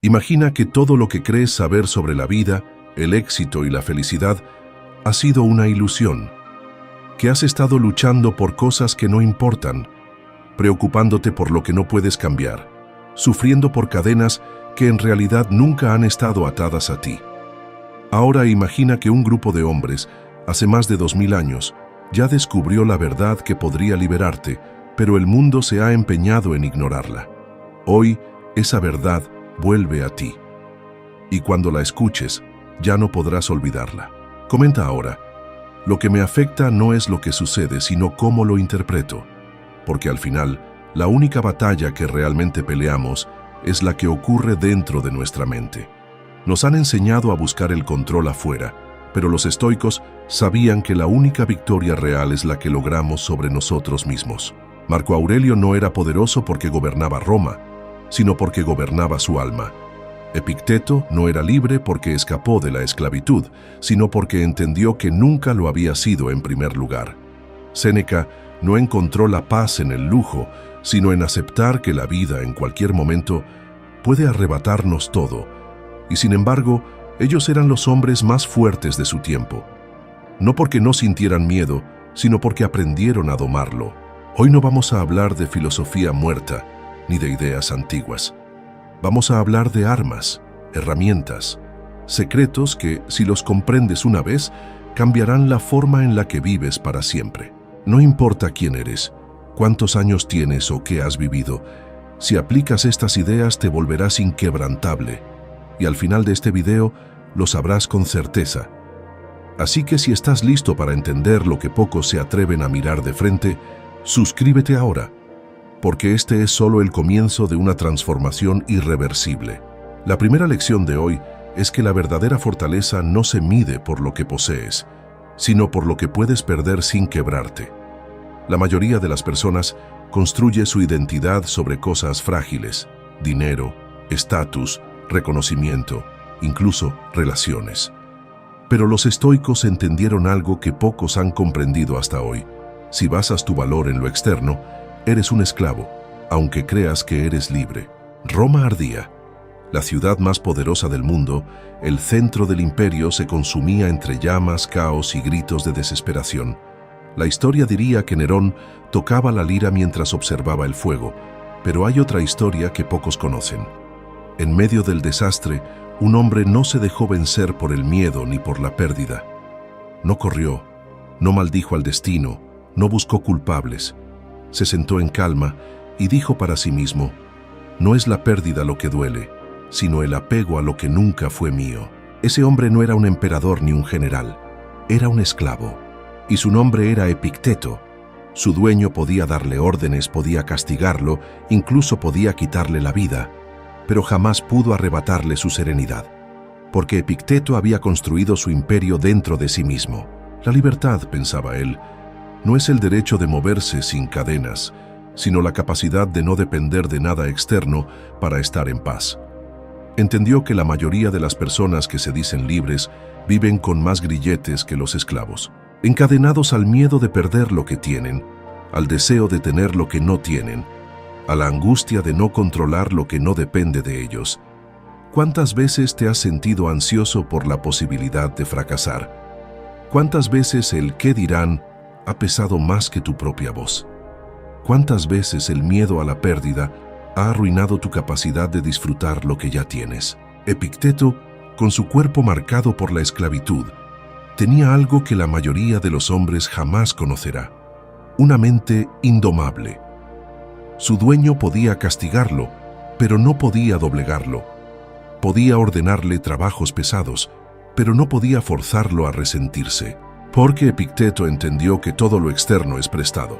Imagina que todo lo que crees saber sobre la vida, el éxito y la felicidad ha sido una ilusión, que has estado luchando por cosas que no importan, preocupándote por lo que no puedes cambiar, sufriendo por cadenas que en realidad nunca han estado atadas a ti. Ahora imagina que un grupo de hombres, hace más de 2000 años, ya descubrió la verdad que podría liberarte, pero el mundo se ha empeñado en ignorarla. Hoy, esa verdad vuelve a ti. Y cuando la escuches, ya no podrás olvidarla. Comenta ahora: lo que me afecta no es lo que sucede, sino cómo lo interpreto. Porque al final, la única batalla que realmente peleamos es la que ocurre dentro de nuestra mente. Nos han enseñado a buscar el control afuera, pero los estoicos sabían que la única victoria real es la que logramos sobre nosotros mismos. Marco Aurelio no era poderoso porque gobernaba Roma, sino porque gobernaba su alma. Epicteto no era libre porque escapó de la esclavitud, sino porque entendió que nunca lo había sido en primer lugar. Séneca no encontró la paz en el lujo, sino en aceptar que la vida en cualquier momento puede arrebatarnos todo, y sin embargo, ellos eran los hombres más fuertes de su tiempo. No porque no sintieran miedo, sino porque aprendieron a domarlo. Hoy no vamos a hablar de filosofía muerta, ni de ideas antiguas. Vamos a hablar de armas, herramientas, secretos que, si los comprendes una vez, cambiarán la forma en la que vives para siempre. No importa quién eres, cuántos años tienes o qué has vivido, si aplicas estas ideas te volverás inquebrantable, y al final de este video lo sabrás con certeza. Así que si estás listo para entender lo que pocos se atreven a mirar de frente, suscríbete ahora, porque este es solo el comienzo de una transformación irreversible. La primera lección de hoy es que la verdadera fortaleza no se mide por lo que posees, sino por lo que puedes perder sin quebrarte. La mayoría de las personas construye su identidad sobre cosas frágiles: dinero, estatus, reconocimiento, incluso relaciones. Pero los estoicos entendieron algo que pocos han comprendido hasta hoy. Si basas tu valor en lo externo, eres un esclavo, aunque creas que eres libre. Roma ardía. La ciudad más poderosa del mundo, el centro del imperio, se consumía entre llamas, caos y gritos de desesperación. La historia diría que Nerón tocaba la lira mientras observaba el fuego, pero hay otra historia que pocos conocen. En medio del desastre, un hombre no se dejó vencer por el miedo ni por la pérdida. No corrió, no maldijo al destino, no buscó culpables. Se sentó en calma y dijo para sí mismo: no es la pérdida lo que duele, sino el apego a lo que nunca fue mío. Ese hombre no era un emperador ni un general, era un esclavo. Y su nombre era Epicteto. Su dueño podía darle órdenes, podía castigarlo, incluso podía quitarle la vida, pero jamás pudo arrebatarle su serenidad, porque Epicteto había construido su imperio dentro de sí mismo. La libertad, pensaba él, no es el derecho de moverse sin cadenas, sino la capacidad de no depender de nada externo para estar en paz. Entendió que la mayoría de las personas que se dicen libres viven con más grilletes que los esclavos, encadenados al miedo de perder lo que tienen, al deseo de tener lo que no tienen, a la angustia de no controlar lo que no depende de ellos. ¿Cuántas veces te has sentido ansioso por la posibilidad de fracasar? ¿Cuántas veces el qué dirán ha pesado más que tu propia voz? ¿Cuántas veces el miedo a la pérdida ha arruinado tu capacidad de disfrutar lo que ya tienes? Epicteto, con su cuerpo marcado por la esclavitud, tenía algo que la mayoría de los hombres jamás conocerá: una mente indomable. Su dueño podía castigarlo, pero no podía doblegarlo. Podía ordenarle trabajos pesados, pero no podía forzarlo a resentirse. Porque Epicteto entendió que todo lo externo es prestado.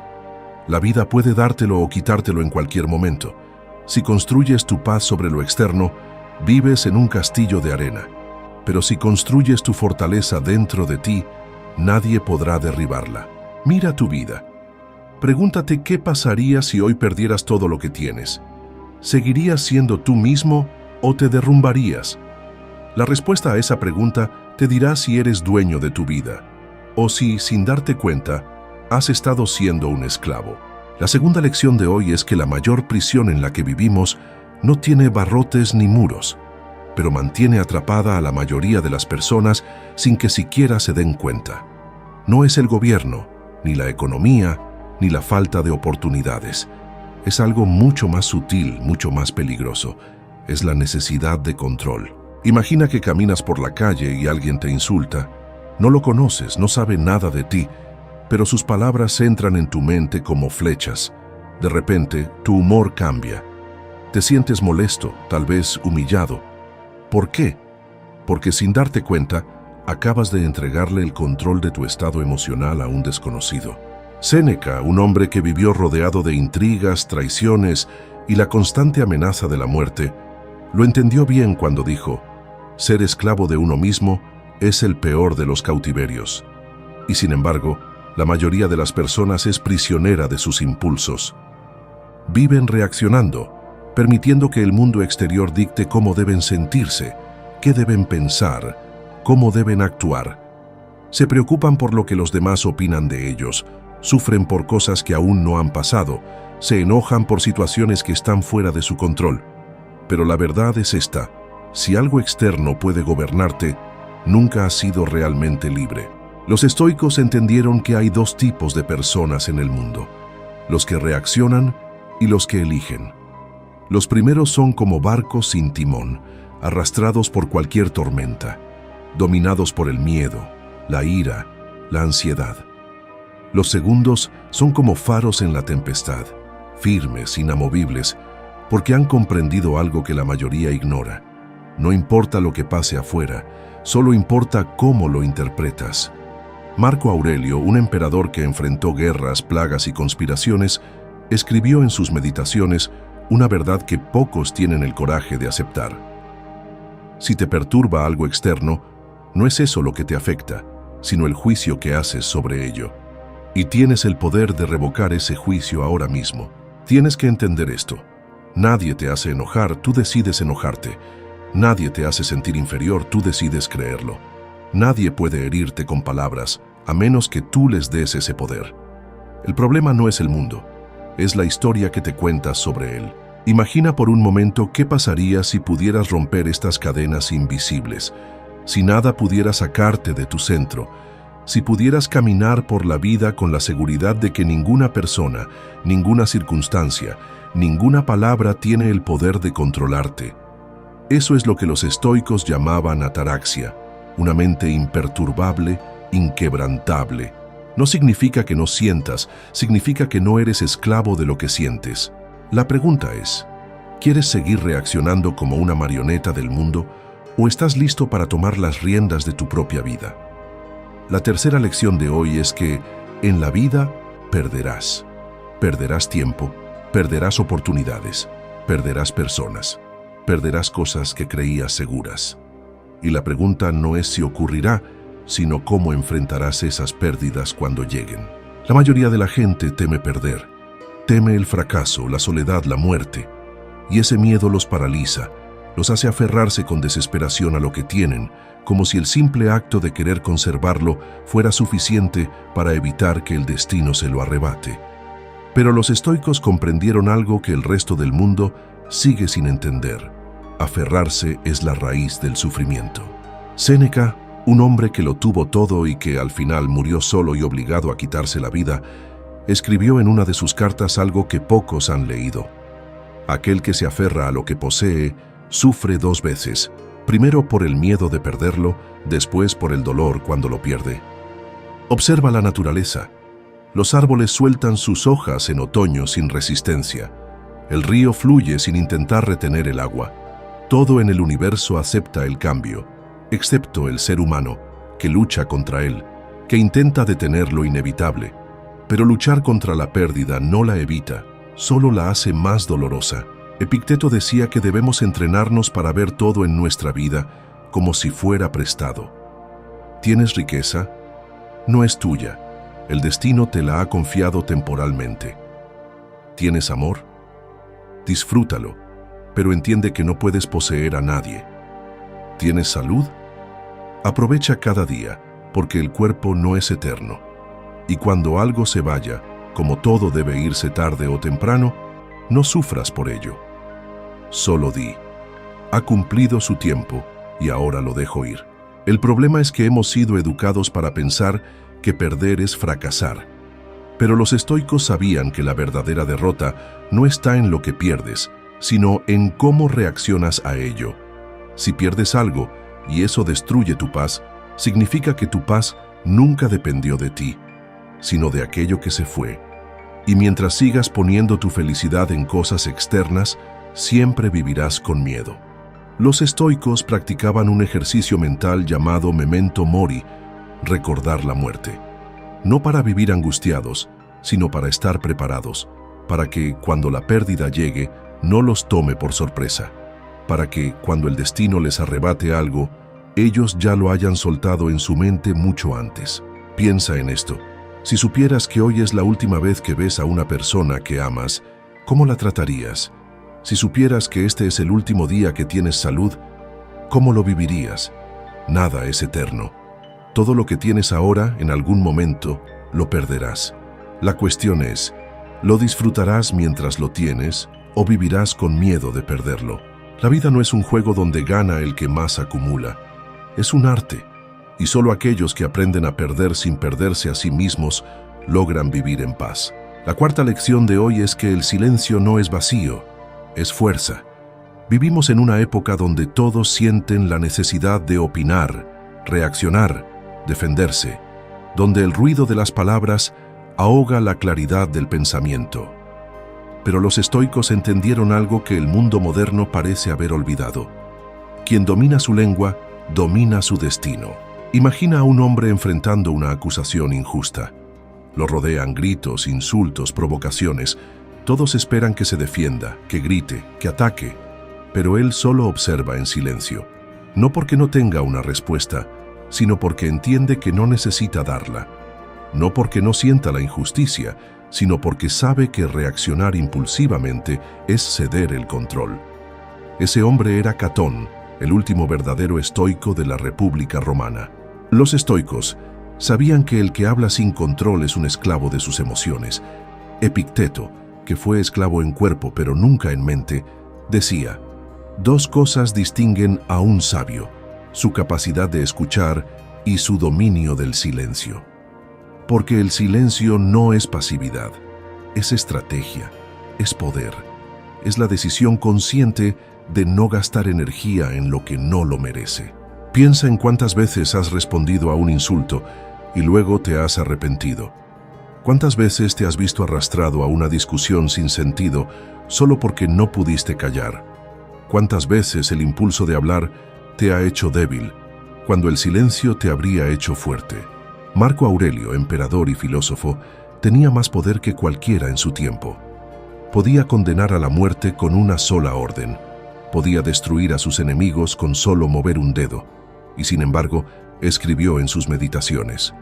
La vida puede dártelo o quitártelo en cualquier momento. Si construyes tu paz sobre lo externo, vives en un castillo de arena. Pero si construyes tu fortaleza dentro de ti, nadie podrá derribarla. Mira tu vida. Pregúntate qué pasaría si hoy perdieras todo lo que tienes. ¿Seguirías siendo tú mismo o te derrumbarías? La respuesta a esa pregunta te dirá si eres dueño de tu vida, o si, sin darte cuenta, has estado siendo un esclavo. La segunda lección de hoy es que la mayor prisión en la que vivimos no tiene barrotes ni muros, pero mantiene atrapada a la mayoría de las personas sin que siquiera se den cuenta. No es el gobierno, ni la economía, ni la falta de oportunidades. Es algo mucho más sutil, mucho más peligroso. Es la necesidad de control. Imagina que caminas por la calle y alguien te insulta. No lo conoces, no sabe nada de ti, pero sus palabras entran en tu mente como flechas. De repente, tu humor cambia. Te sientes molesto, tal vez humillado. ¿Por qué? Porque sin darte cuenta, acabas de entregarle el control de tu estado emocional a un desconocido. Séneca, un hombre que vivió rodeado de intrigas, traiciones y la constante amenaza de la muerte, lo entendió bien cuando dijo: ser esclavo de uno mismo es el peor de los cautiverios. Y sin embargo, la mayoría de las personas es prisionera de sus impulsos. Viven reaccionando, permitiendo que el mundo exterior dicte cómo deben sentirse, qué deben pensar, cómo deben actuar. Se preocupan por lo que los demás opinan de ellos, sufren por cosas que aún no han pasado, se enojan por situaciones que están fuera de su control. Pero la verdad es esta: si algo externo puede gobernarte, nunca has sido realmente libre. Los estoicos entendieron que hay dos tipos de personas en el mundo: los que reaccionan y los que eligen. Los primeros son como barcos sin timón, arrastrados por cualquier tormenta, dominados por el miedo, la ira, la ansiedad. Los segundos son como faros en la tempestad, firmes, inamovibles, porque han comprendido algo que la mayoría ignora. No importa lo que pase afuera, solo importa cómo lo interpretas. Marco Aurelio, un emperador que enfrentó guerras, plagas y conspiraciones, escribió en sus meditaciones una verdad que pocos tienen el coraje de aceptar. Si te perturba algo externo, no es eso lo que te afecta, sino el juicio que haces sobre ello. Y tienes el poder de revocar ese juicio ahora mismo. Tienes que entender esto. Nadie te hace enojar, tú decides enojarte. Nadie te hace sentir inferior, tú decides creerlo. Nadie puede herirte con palabras, a menos que tú les des ese poder. El problema no es el mundo, es la historia que te cuentas sobre él. Imagina por un momento qué pasaría si pudieras romper estas cadenas invisibles, si nada pudiera sacarte de tu centro, si pudieras caminar por la vida con la seguridad de que ninguna persona, ninguna circunstancia, ninguna palabra tiene el poder de controlarte. Eso es lo que los estoicos llamaban ataraxia, una mente imperturbable, inquebrantable. No significa que no sientas, significa que no eres esclavo de lo que sientes. La pregunta es: ¿quieres seguir reaccionando como una marioneta del mundo o estás listo para tomar las riendas de tu propia vida? La tercera lección de hoy es que en la vida perderás. Perderás tiempo, perderás oportunidades, perderás personas, perderás cosas que creías seguras. Y la pregunta no es si ocurrirá, sino cómo enfrentarás esas pérdidas cuando lleguen. La mayoría de la gente teme perder, teme el fracaso, la soledad, la muerte, y ese miedo los paraliza, los hace aferrarse con desesperación a lo que tienen, como si el simple acto de querer conservarlo fuera suficiente para evitar que el destino se lo arrebate. Pero los estoicos comprendieron algo que el resto del mundo sigue sin entender: aferrarse es la raíz del sufrimiento. Séneca, un hombre que lo tuvo todo y que al final murió solo y obligado a quitarse la vida, escribió en una de sus cartas algo que pocos han leído: aquel que se aferra a lo que posee sufre dos veces, primero por el miedo de perderlo, después por el dolor cuando lo pierde. Observa la naturaleza. Los árboles sueltan sus hojas en otoño sin resistencia. El río fluye sin intentar retener el agua. Todo en el universo acepta el cambio, excepto el ser humano, que lucha contra él, que intenta detener lo inevitable. Pero luchar contra la pérdida no la evita, solo la hace más dolorosa. Epicteto decía que debemos entrenarnos para ver todo en nuestra vida como si fuera prestado. ¿Tienes riqueza? No es tuya. El destino te la ha confiado temporalmente. ¿Tienes amor? Disfrútalo, pero entiende que no puedes poseer a nadie. ¿Tienes salud? Aprovecha cada día, porque el cuerpo no es eterno. Y cuando algo se vaya, como todo debe irse tarde o temprano, no sufras por ello. Solo di: Ha cumplido su tiempo y ahora lo dejo ir. El problema es que hemos sido educados para pensar que perder es fracasar. Pero los estoicos sabían que la verdadera derrota no está en lo que pierdes, sino en cómo reaccionas a ello. Si pierdes algo y eso destruye tu paz, significa que tu paz nunca dependió de ti, sino de aquello que se fue. Y mientras sigas poniendo tu felicidad en cosas externas, siempre vivirás con miedo. Los estoicos practicaban un ejercicio mental llamado memento mori, recordar la muerte. No para vivir angustiados, sino para estar preparados, para que, cuando la pérdida llegue, no los tome por sorpresa, para que, cuando el destino les arrebate algo, ellos ya lo hayan soltado en su mente mucho antes. Piensa en esto. Si supieras que hoy es la última vez que ves a una persona que amas, ¿cómo la tratarías? Si supieras que este es el último día que tienes salud, ¿cómo lo vivirías? Nada es eterno. Todo lo que tienes ahora, en algún momento, lo perderás. La cuestión es, ¿lo disfrutarás mientras lo tienes o vivirás con miedo de perderlo? La vida no es un juego donde gana el que más acumula. Es un arte, y solo aquellos que aprenden a perder sin perderse a sí mismos logran vivir en paz. La cuarta lección de hoy es que el silencio no es vacío, es fuerza. Vivimos en una época donde todos sienten la necesidad de opinar, reaccionar, defenderse, donde el ruido de las palabras ahoga la claridad del pensamiento. Pero los estoicos entendieron algo que el mundo moderno parece haber olvidado. Quien domina su lengua, domina su destino. Imagina a un hombre enfrentando una acusación injusta. Lo rodean gritos, insultos, provocaciones. Todos esperan que se defienda, que grite, que ataque, pero él solo observa en silencio. No porque no tenga una respuesta, sino porque entiende que no necesita darla. No porque no sienta la injusticia, sino porque sabe que reaccionar impulsivamente es ceder el control. Ese hombre era Catón, el último verdadero estoico de la República Romana. Los estoicos sabían que el que habla sin control es un esclavo de sus emociones. Epicteto, que fue esclavo en cuerpo pero nunca en mente, decía: dos cosas distinguen a un sabio, su capacidad de escuchar y su dominio del silencio. Porque el silencio no es pasividad, es estrategia, es poder, es la decisión consciente de no gastar energía en lo que no lo merece. Piensa en cuántas veces has respondido a un insulto y luego te has arrepentido. ¿Cuántas veces te has visto arrastrado a una discusión sin sentido solo porque no pudiste callar? ¿Cuántas veces el impulso de hablar te ha hecho débil, cuando el silencio te habría hecho fuerte? Marco Aurelio, emperador y filósofo, tenía más poder que cualquiera en su tiempo. Podía condenar a la muerte con una sola orden. Podía destruir a sus enemigos con solo mover un dedo. Y sin embargo, escribió en sus meditaciones: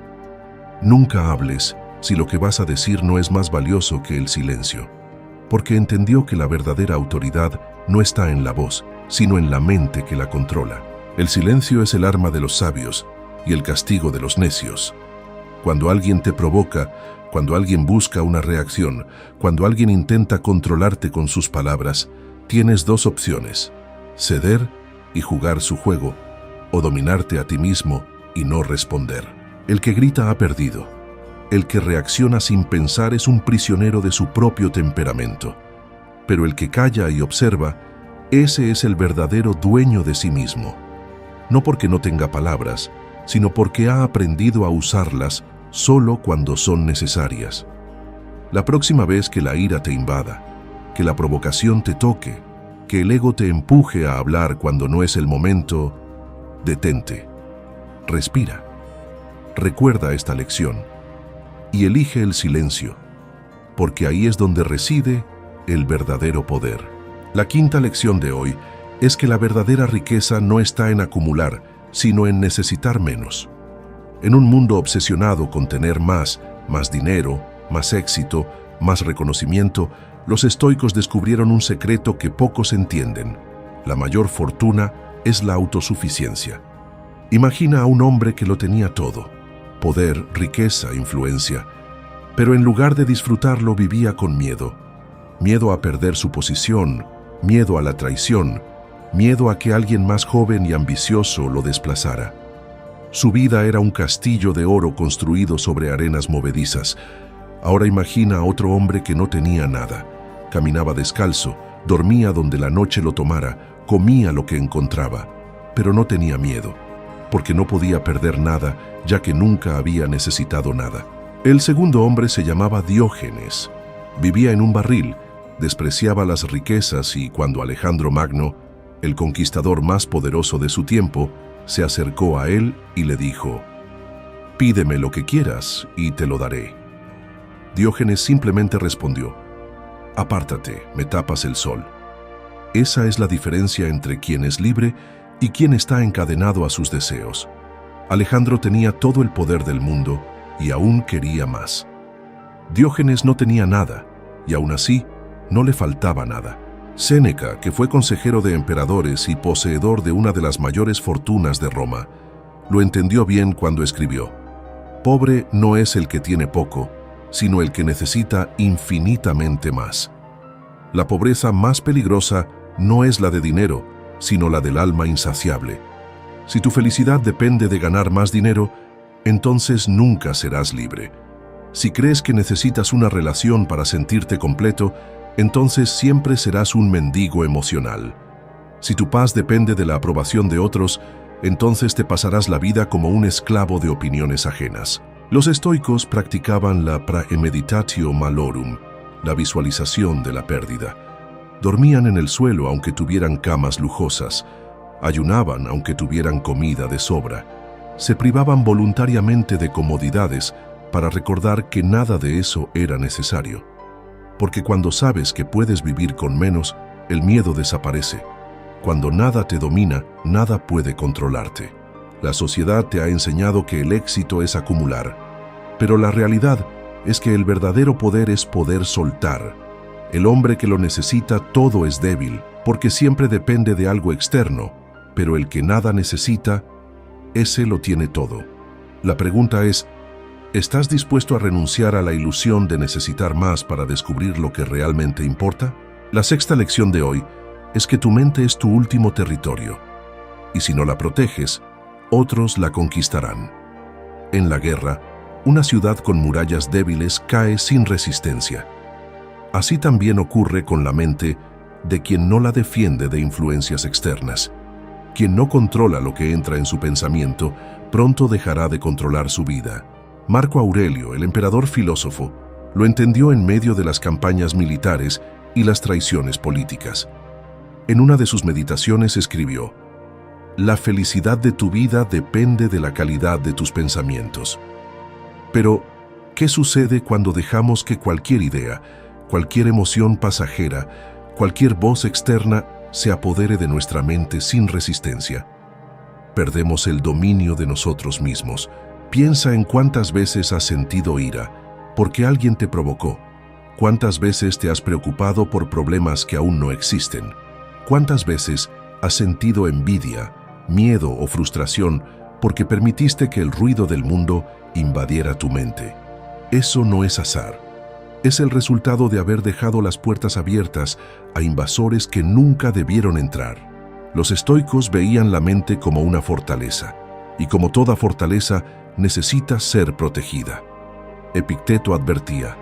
nunca hables si lo que vas a decir no es más valioso que el silencio, porque entendió que la verdadera autoridad no está en la voz, sino en la mente que la controla. El silencio es el arma de los sabios y el castigo de los necios. Cuando alguien te provoca, cuando alguien busca una reacción, cuando alguien intenta controlarte con sus palabras, tienes dos opciones: ceder y jugar su juego, o dominarte a ti mismo y no responder. El que grita ha perdido. El que reacciona sin pensar es un prisionero de su propio temperamento. Pero el que calla y observa, ese es el verdadero dueño de sí mismo. No porque no tenga palabras, sino porque ha aprendido a usarlas solo cuando son necesarias. La próxima vez que la ira te invada, que la provocación te toque, que el ego te empuje a hablar cuando no es el momento, detente, respira, recuerda esta lección y elige el silencio, porque ahí es donde reside el verdadero poder. La quinta lección de hoy es que la verdadera riqueza no está en acumular, sino en necesitar menos. En un mundo obsesionado con tener más dinero, más éxito, más reconocimiento, los estoicos descubrieron un secreto que pocos entienden. La mayor fortuna es la autosuficiencia. Imagina a un hombre que lo tenía todo: poder, riqueza, influencia, pero en lugar de disfrutarlo vivía con miedo. Miedo a perder su posición, miedo a la traición, miedo a que alguien más joven y ambicioso lo desplazara. Su vida era un castillo de oro construido sobre arenas movedizas. Ahora imagina a otro hombre que no tenía nada. Caminaba descalzo, dormía donde la noche lo tomara, comía lo que encontraba, pero no tenía miedo, porque no podía perder nada, ya que nunca había necesitado nada. El segundo hombre se llamaba Diógenes. Vivía en un barril, despreciaba las riquezas y cuando Alejandro Magno, el conquistador más poderoso de su tiempo, se acercó a él y le dijo: «Pídeme lo que quieras y te lo daré». Diógenes simplemente respondió: «Apártate, me tapas el sol». Esa es la diferencia entre quien es libre y quien está encadenado a sus deseos. Alejandro tenía todo el poder del mundo y aún quería más. Diógenes no tenía nada y aún así no le faltaba nada. Séneca, que fue consejero de emperadores y poseedor de una de las mayores fortunas de Roma, lo entendió bien cuando escribió: «Pobre no es el que tiene poco, sino el que necesita infinitamente más». La pobreza más peligrosa no es la de dinero, sino la del alma insaciable. Si tu felicidad depende de ganar más dinero, entonces nunca serás libre. Si crees que necesitas una relación para sentirte completo, entonces siempre serás un mendigo emocional. Si tu paz depende de la aprobación de otros, entonces te pasarás la vida como un esclavo de opiniones ajenas. Los estoicos practicaban la praemeditatio malorum, la visualización de la pérdida. Dormían en el suelo aunque tuvieran camas lujosas, ayunaban aunque tuvieran comida de sobra, se privaban voluntariamente de comodidades para recordar que nada de eso era necesario. Porque cuando sabes que puedes vivir con menos, el miedo desaparece. Cuando nada te domina, nada puede controlarte. La sociedad te ha enseñado que el éxito es acumular, pero la realidad es que el verdadero poder es poder soltar. El hombre que lo necesita todo es débil, porque siempre depende de algo externo, pero el que nada necesita, ese lo tiene todo. La pregunta es: ¿estás dispuesto a renunciar a la ilusión de necesitar más para descubrir lo que realmente importa? La sexta lección de hoy es que tu mente es tu último territorio, y si no la proteges, otros la conquistarán. En la guerra, una ciudad con murallas débiles cae sin resistencia. Así también ocurre con la mente de quien no la defiende de influencias externas. Quien no controla lo que entra en su pensamiento, pronto dejará de controlar su vida. Marco Aurelio, el emperador filósofo, lo entendió en medio de las campañas militares y las traiciones políticas. En una de sus meditaciones escribió: «La felicidad de tu vida depende de la calidad de tus pensamientos». Pero, ¿qué sucede cuando dejamos que cualquier idea, cualquier emoción pasajera, cualquier voz externa se apodere de nuestra mente sin resistencia? Perdemos el dominio de nosotros mismos. Piensa en cuántas veces has sentido ira, porque alguien te provocó. Cuántas veces te has preocupado por problemas que aún no existen. Cuántas veces has sentido envidia, miedo o frustración porque permitiste que el ruido del mundo invadiera tu mente. Eso no es azar. Es el resultado de haber dejado las puertas abiertas a invasores que nunca debieron entrar. Los estoicos veían la mente como una fortaleza, y como toda fortaleza, necesita ser protegida. Epicteto advertía: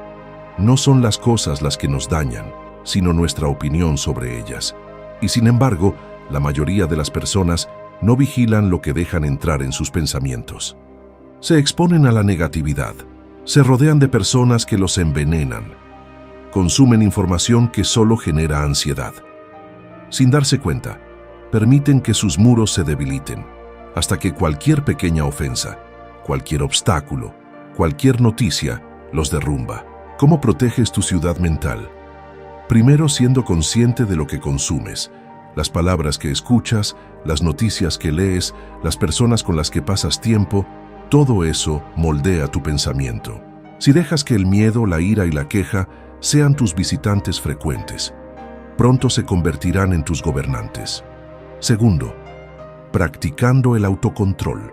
«No son las cosas las que nos dañan, sino nuestra opinión sobre ellas». Y sin embargo, la mayoría de las personas no vigilan lo que dejan entrar en sus pensamientos. Se exponen a la negatividad, se rodean de personas que los envenenan, consumen información que solo genera ansiedad. Sin darse cuenta, permiten que sus muros se debiliten, hasta que cualquier pequeña ofensa, cualquier obstáculo, cualquier noticia los derrumba. ¿Cómo proteges tu ciudad mental? Primero, siendo consciente de lo que consumes, las palabras que escuchas, las noticias que lees, las personas con las que pasas tiempo, todo eso moldea tu pensamiento. Si dejas que el miedo, la ira y la queja sean tus visitantes frecuentes, pronto se convertirán en tus gobernantes. Segundo, practicando el autocontrol.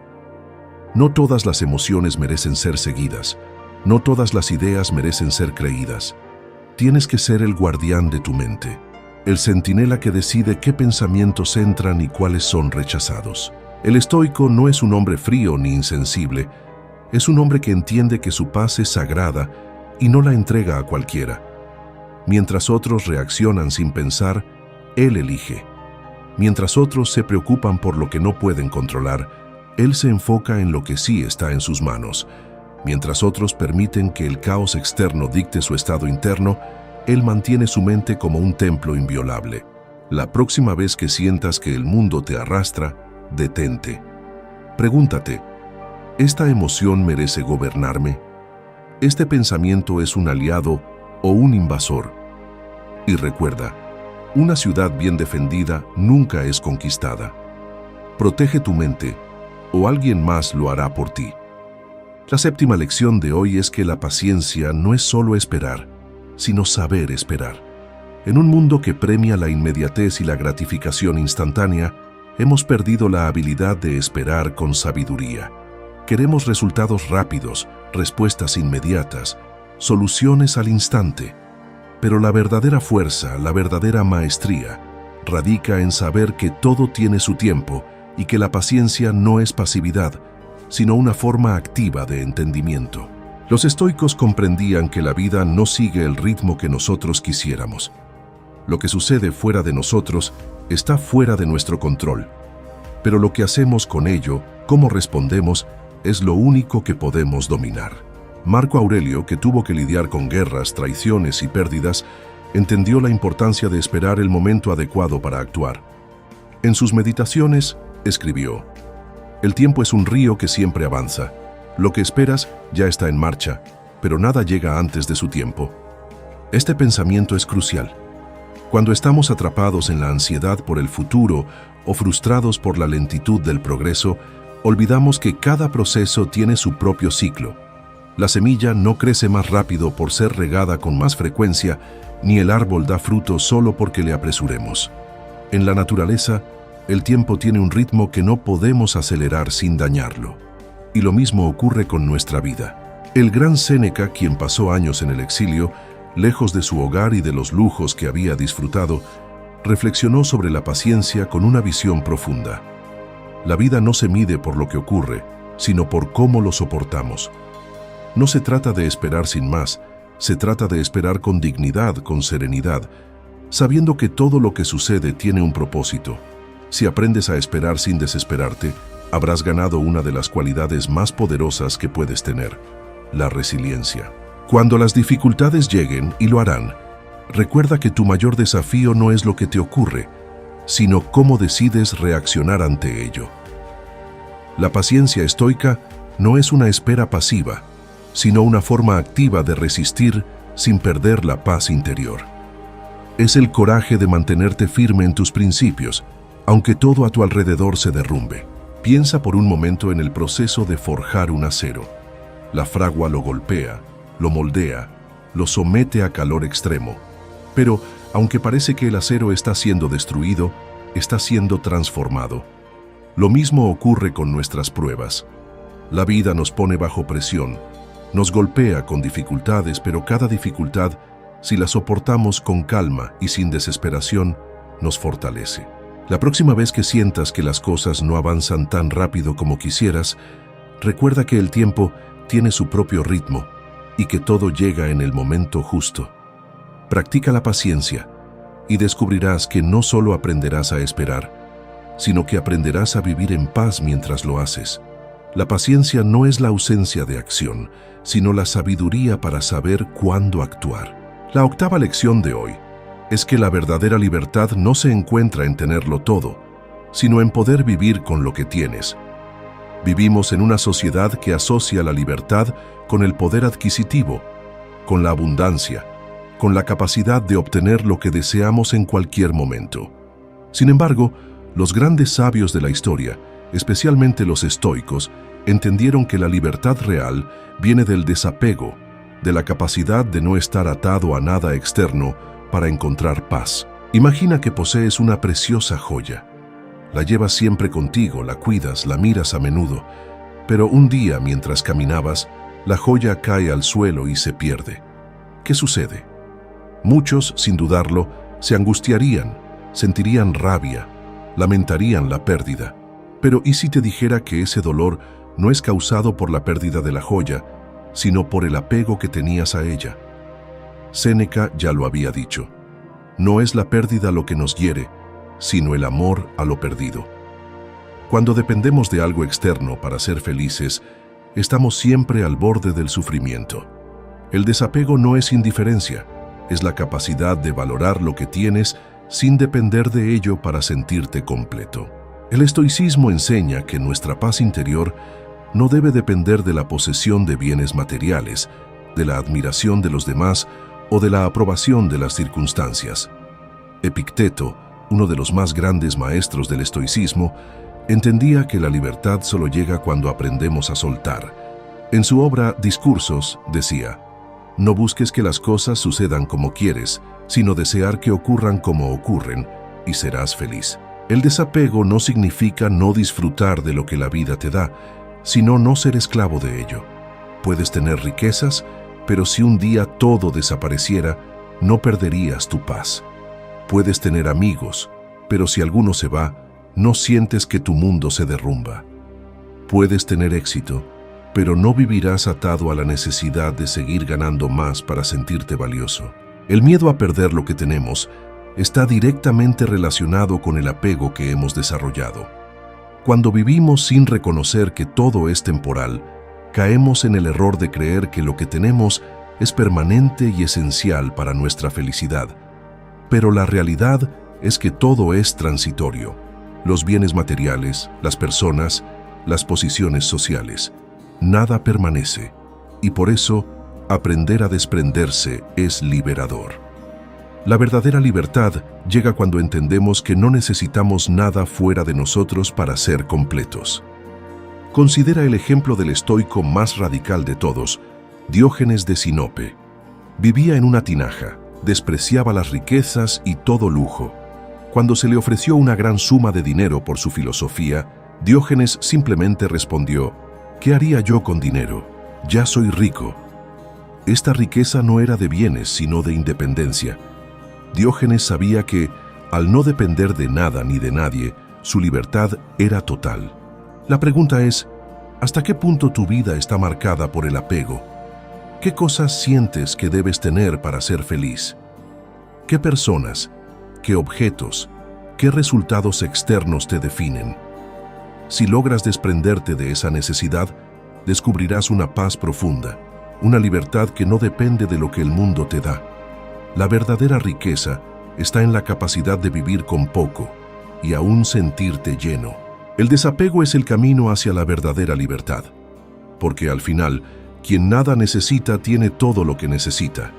No todas las emociones merecen ser seguidas, no todas las ideas merecen ser creídas. Tienes que ser el guardián de tu mente. el centinela que decide qué pensamientos entran y cuáles son rechazados. El estoico no es un hombre frío ni insensible, es un hombre que entiende que su paz es sagrada y no la entrega a cualquiera. Mientras otros reaccionan sin pensar, él elige. Mientras otros se preocupan por lo que no pueden controlar, él se enfoca en lo que sí está en sus manos. Mientras otros permiten que el caos externo dicte su estado interno, él mantiene su mente como un templo inviolable. La próxima vez que sientas que el mundo te arrastra, detente. Pregúntate, ¿esta emoción merece gobernarme? ¿Este pensamiento es un aliado o un invasor? Y recuerda, una ciudad bien defendida nunca es conquistada. Protege tu mente, o alguien más lo hará por ti. La séptima lección de hoy es que la paciencia no es solo esperar, sino saber esperar. En un mundo que premia la inmediatez y la gratificación instantánea, hemos perdido la habilidad de esperar con sabiduría. Queremos resultados rápidos, respuestas inmediatas, soluciones al instante. Pero la verdadera fuerza, la verdadera maestría, radica en saber que todo tiene su tiempo y que la paciencia no es pasividad, sino una forma activa de entendimiento. Los estoicos comprendían que la vida no sigue el ritmo que nosotros quisiéramos. Lo que sucede fuera de nosotros está fuera de nuestro control. Pero lo que hacemos con ello, cómo respondemos, es lo único que podemos dominar. Marco Aurelio, que tuvo que lidiar con guerras, traiciones y pérdidas, entendió la importancia de esperar el momento adecuado para actuar. En sus meditaciones, escribió: «El tiempo es un río que siempre avanza. Lo que esperas ya está en marcha, pero nada llega antes de su tiempo». Este pensamiento es crucial. Cuando estamos atrapados en la ansiedad por el futuro o frustrados por la lentitud del progreso, olvidamos que cada proceso tiene su propio ciclo. La semilla no crece más rápido por ser regada con más frecuencia, ni el árbol da fruto solo porque le apresuremos. En la naturaleza, el tiempo tiene un ritmo que no podemos acelerar sin dañarlo. Y lo mismo ocurre con nuestra vida. El gran Séneca, quien pasó años en el exilio, lejos de su hogar y de los lujos que había disfrutado, reflexionó sobre la paciencia con una visión profunda. La vida no se mide por lo que ocurre, sino por cómo lo soportamos. No se trata de esperar sin más, se trata de esperar con dignidad, con serenidad, sabiendo que todo lo que sucede tiene un propósito. Si aprendes a esperar sin desesperarte, habrás ganado una de las cualidades más poderosas que puedes tener: la resiliencia. Cuando las dificultades lleguen, y lo harán, recuerda que tu mayor desafío no es lo que te ocurre, sino cómo decides reaccionar ante ello. La paciencia estoica no es una espera pasiva, sino una forma activa de resistir sin perder la paz interior. Es el coraje de mantenerte firme en tus principios, aunque todo a tu alrededor se derrumbe. Piensa por un momento en el proceso de forjar un acero. La fragua lo golpea, lo moldea, lo somete a calor extremo. Pero, aunque parece que el acero está siendo destruido, está siendo transformado. Lo mismo ocurre con nuestras pruebas. La vida nos pone bajo presión, nos golpea con dificultades, pero cada dificultad, si la soportamos con calma y sin desesperación, nos fortalece. La próxima vez que sientas que las cosas no avanzan tan rápido como quisieras, recuerda que el tiempo tiene su propio ritmo y que todo llega en el momento justo. Practica la paciencia y descubrirás que no solo aprenderás a esperar, sino que aprenderás a vivir en paz mientras lo haces. La paciencia no es la ausencia de acción, sino la sabiduría para saber cuándo actuar. La octava lección de hoy es que la verdadera libertad no se encuentra en tenerlo todo, sino en poder vivir con lo que tienes. Vivimos en una sociedad que asocia la libertad con el poder adquisitivo, con la abundancia, con la capacidad de obtener lo que deseamos en cualquier momento. Sin embargo, los grandes sabios de la historia, especialmente los estoicos, entendieron que la libertad real viene del desapego, de la capacidad de no estar atado a nada externo para encontrar paz. Imagina que posees una preciosa joya. La llevas siempre contigo, la cuidas, la miras a menudo, pero un día, mientras caminabas, la joya cae al suelo y se pierde. ¿Qué sucede? Muchos, sin dudarlo, Se angustiarían, sentirían rabia, lamentarían la pérdida. Pero ¿y si te dijera que ese dolor no es causado por la pérdida de la joya, sino por el apego que tenías a ella? Séneca ya lo había dicho. No es la pérdida lo que nos hiere, sino el amor a lo perdido. Cuando dependemos de algo externo para ser felices, estamos siempre al borde del sufrimiento. El desapego no es indiferencia, es la capacidad de valorar lo que tienes sin depender de ello para sentirte completo. El estoicismo enseña que nuestra paz interior no debe depender de la posesión de bienes materiales, de la admiración de los demás o de la aprobación de las circunstancias. Epicteto, uno de los más grandes maestros del estoicismo, entendía que la libertad solo llega cuando aprendemos a soltar. En su obra Discursos decía: no busques que las cosas sucedan como quieres, sino desear que ocurran como ocurren, y serás feliz. El desapego no significa no disfrutar de lo que la vida te da, sino no ser esclavo de ello. Puedes tener riquezas, pero si un día todo desapareciera, no perderías tu paz. Puedes tener amigos, pero si alguno se va, no sientes que tu mundo se derrumba. Puedes tener éxito, pero no vivirás atado a la necesidad de seguir ganando más para sentirte valioso. El miedo a perder lo que tenemos está directamente relacionado con el apego que hemos desarrollado. Cuando vivimos sin reconocer que todo es temporal, caemos en el error de creer que lo que tenemos es permanente y esencial para nuestra felicidad. Pero la realidad es que todo es transitorio. Los bienes materiales, las personas, las posiciones sociales. Nada permanece, y por eso aprender a desprenderse es liberador. La verdadera libertad llega cuando entendemos que no necesitamos nada fuera de nosotros para ser completos. Considera el ejemplo del estoico más radical de todos, Diógenes de Sinope. Vivía en una tinaja, despreciaba las riquezas y todo lujo. Cuando se le ofreció una gran suma de dinero por su filosofía, Diógenes simplemente respondió: ¿qué haría yo con dinero? Ya soy rico. Esta riqueza no era de bienes, sino de independencia. Diógenes sabía que, al no depender de nada ni de nadie, su libertad era total. La pregunta es, ¿hasta qué punto tu vida está marcada por el apego? ¿Qué cosas sientes que debes tener para ser feliz? ¿Qué personas, qué objetos, qué resultados externos te definen? Si logras desprenderte de esa necesidad, descubrirás una paz profunda, una libertad que no depende de lo que el mundo te da. La verdadera riqueza está en la capacidad de vivir con poco y aún sentirte lleno. El desapego es el camino hacia la verdadera libertad, porque al final, quien nada necesita tiene todo lo que necesita,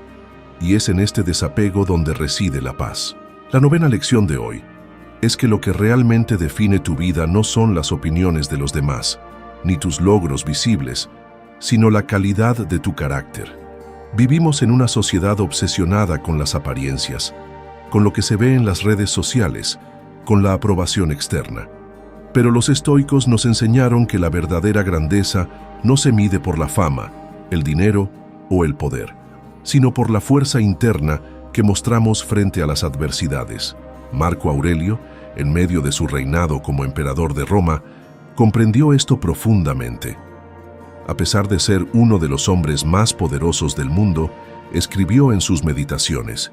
y es en este desapego donde reside la paz. La novena lección de hoy es que lo que realmente define tu vida no son las opiniones de los demás, ni tus logros visibles, sino la calidad de tu carácter. Vivimos en una sociedad obsesionada con las apariencias, con lo que se ve en las redes sociales, con la aprobación externa. Pero los estoicos nos enseñaron que la verdadera grandeza no se mide por la fama, el dinero o el poder, sino por la fuerza interna que mostramos frente a las adversidades. Marco Aurelio, en medio de su reinado como emperador de Roma, comprendió esto profundamente. A pesar de ser uno de los hombres más poderosos del mundo, escribió en sus meditaciones: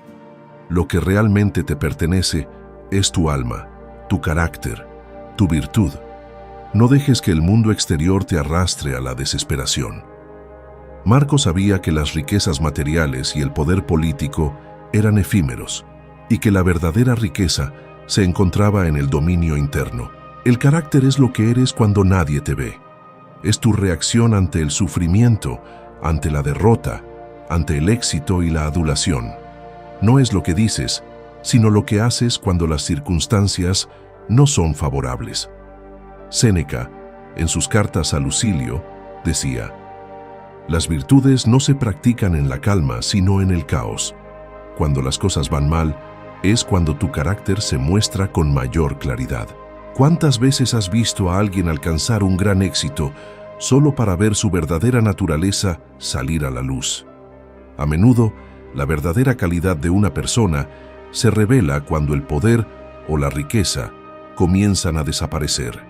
lo que realmente te pertenece es tu alma, tu carácter, tu virtud. No dejes que el mundo exterior te arrastre a la desesperación. Marco sabía que las riquezas materiales y el poder político eran efímeros y que la verdadera riqueza se encontraba en el dominio interno. El carácter es lo que eres cuando nadie te ve. Es tu reacción ante el sufrimiento, ante la derrota, ante el éxito y la adulación. No es lo que dices, sino lo que haces cuando las circunstancias no son favorables. Séneca, en sus cartas a Lucilio, decía: las virtudes no se practican en la calma, sino en el caos. Cuando las cosas van mal, es cuando tu carácter se muestra con mayor claridad. ¿Cuántas veces has visto a alguien alcanzar un gran éxito solo para ver su verdadera naturaleza salir a la luz? A menudo, la verdadera calidad de una persona se revela cuando el poder o la riqueza comienzan a desaparecer.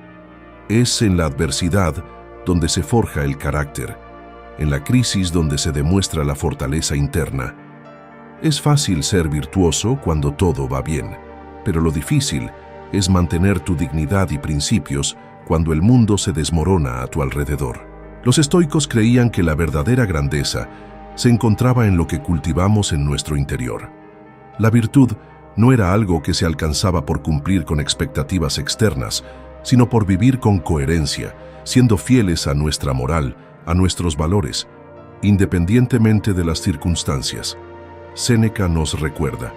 Es en la adversidad donde se forja el carácter, en la crisis donde se demuestra la fortaleza interna. Es fácil ser virtuoso cuando todo va bien, pero lo difícil es mantener tu dignidad y principios cuando el mundo se desmorona a tu alrededor. Los estoicos creían que la verdadera grandeza se encontraba en lo que cultivamos en nuestro interior. La virtud no era algo que se alcanzaba por cumplir con expectativas externas, sino por vivir con coherencia, siendo fieles a nuestra moral, a nuestros valores, independientemente de las circunstancias. Séneca nos recuerda: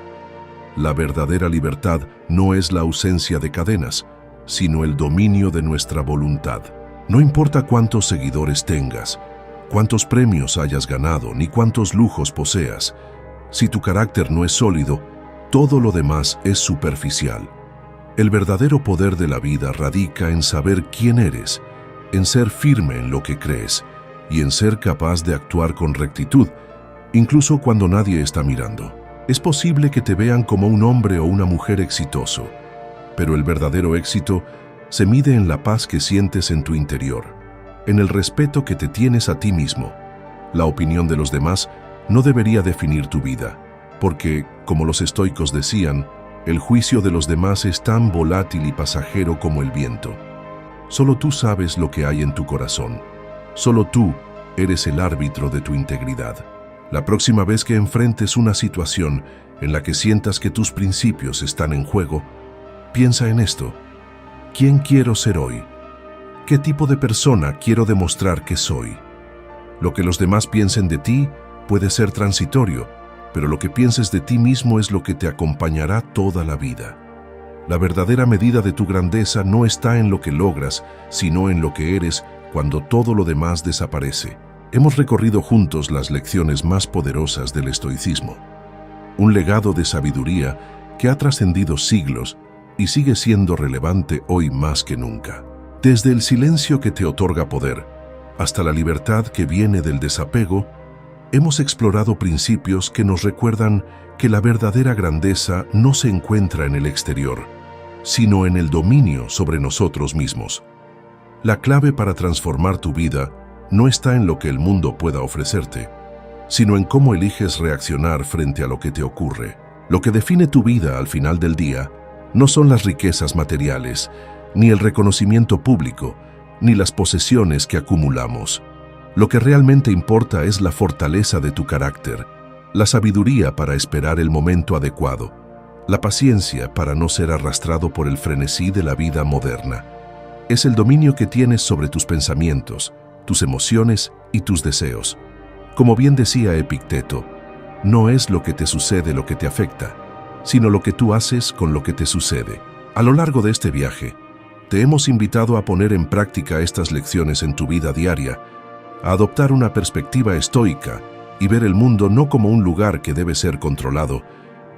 la verdadera libertad no es la ausencia de cadenas, sino el dominio de nuestra voluntad. No importa cuántos seguidores tengas, cuántos premios hayas ganado, ni cuántos lujos poseas. Si tu carácter no es sólido, todo lo demás es superficial. El verdadero poder de la vida radica en saber quién eres, en ser firme en lo que crees y en ser capaz de actuar con rectitud, incluso cuando nadie está mirando. Es posible que te vean como un hombre o una mujer exitoso, pero el verdadero éxito se mide en la paz que sientes en tu interior, en el respeto que te tienes a ti mismo. La opinión de los demás no debería definir tu vida, porque, como los estoicos decían, el juicio de los demás es tan volátil y pasajero como el viento. Solo tú sabes lo que hay en tu corazón. Solo tú eres el árbitro de tu integridad. La próxima vez que enfrentes una situación en la que sientas que tus principios están en juego, piensa en esto: ¿quién quiero ser hoy? ¿Qué tipo de persona quiero demostrar que soy? Lo que los demás piensen de ti puede ser transitorio, pero lo que pienses de ti mismo es lo que te acompañará toda la vida. La verdadera medida de tu grandeza no está en lo que logras, sino en lo que eres cuando todo lo demás desaparece. Hemos recorrido juntos las lecciones más poderosas del estoicismo, un legado de sabiduría que ha trascendido siglos y sigue siendo relevante hoy más que nunca. Desde el silencio que te otorga poder hasta la libertad que viene del desapego, hemos explorado principios que nos recuerdan que la verdadera grandeza no se encuentra en el exterior, sino en el dominio sobre nosotros mismos. La clave para transformar tu vida no está en lo que el mundo pueda ofrecerte, sino en cómo eliges reaccionar frente a lo que te ocurre. Lo que define tu vida al final del día no son las riquezas materiales, ni el reconocimiento público, ni las posesiones que acumulamos. Lo que realmente importa es la fortaleza de tu carácter, la sabiduría para esperar el momento adecuado, la paciencia para no ser arrastrado por el frenesí de la vida moderna. Es el dominio que tienes sobre tus pensamientos, tus emociones y tus deseos. Como bien decía Epicteto, no es lo que te sucede lo que te afecta, sino lo que tú haces con lo que te sucede. A lo largo de este viaje, te hemos invitado a poner en práctica estas lecciones en tu vida diaria, a adoptar una perspectiva estoica y ver el mundo no como un lugar que debe ser controlado,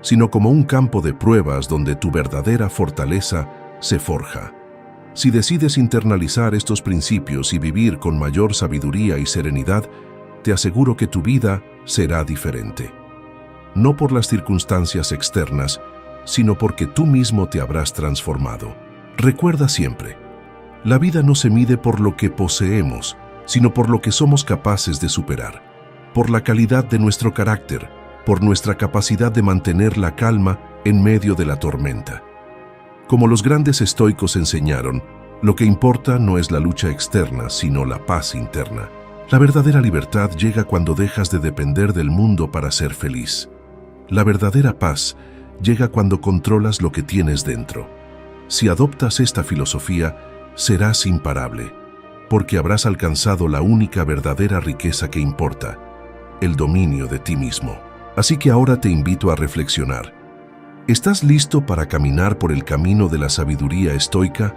sino como un campo de pruebas donde tu verdadera fortaleza se forja. Si decides internalizar estos principios y vivir con mayor sabiduría y serenidad, te aseguro que tu vida será diferente. No por las circunstancias externas, sino porque tú mismo te habrás transformado. Recuerda siempre, la vida no se mide por lo que poseemos, sino por lo que somos capaces de superar, por la calidad de nuestro carácter, por nuestra capacidad de mantener la calma en medio de la tormenta. Como los grandes estoicos enseñaron, lo que importa no es la lucha externa, sino la paz interna. La verdadera libertad llega cuando dejas de depender del mundo para ser feliz. La verdadera paz llega cuando controlas lo que tienes dentro. Si adoptas esta filosofía, serás imparable, porque habrás alcanzado la única verdadera riqueza que importa, el dominio de ti mismo. Así que ahora te invito a reflexionar. ¿Estás listo para caminar por el camino de la sabiduría estoica?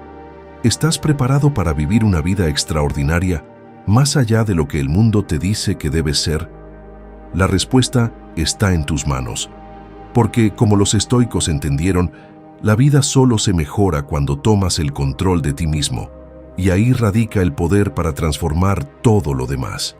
¿Estás preparado para vivir una vida extraordinaria, más allá de lo que el mundo te dice que debes ser? La respuesta está en tus manos, porque, como los estoicos entendieron, la vida solo se mejora cuando tomas el control de ti mismo, y ahí radica el poder para transformar todo lo demás.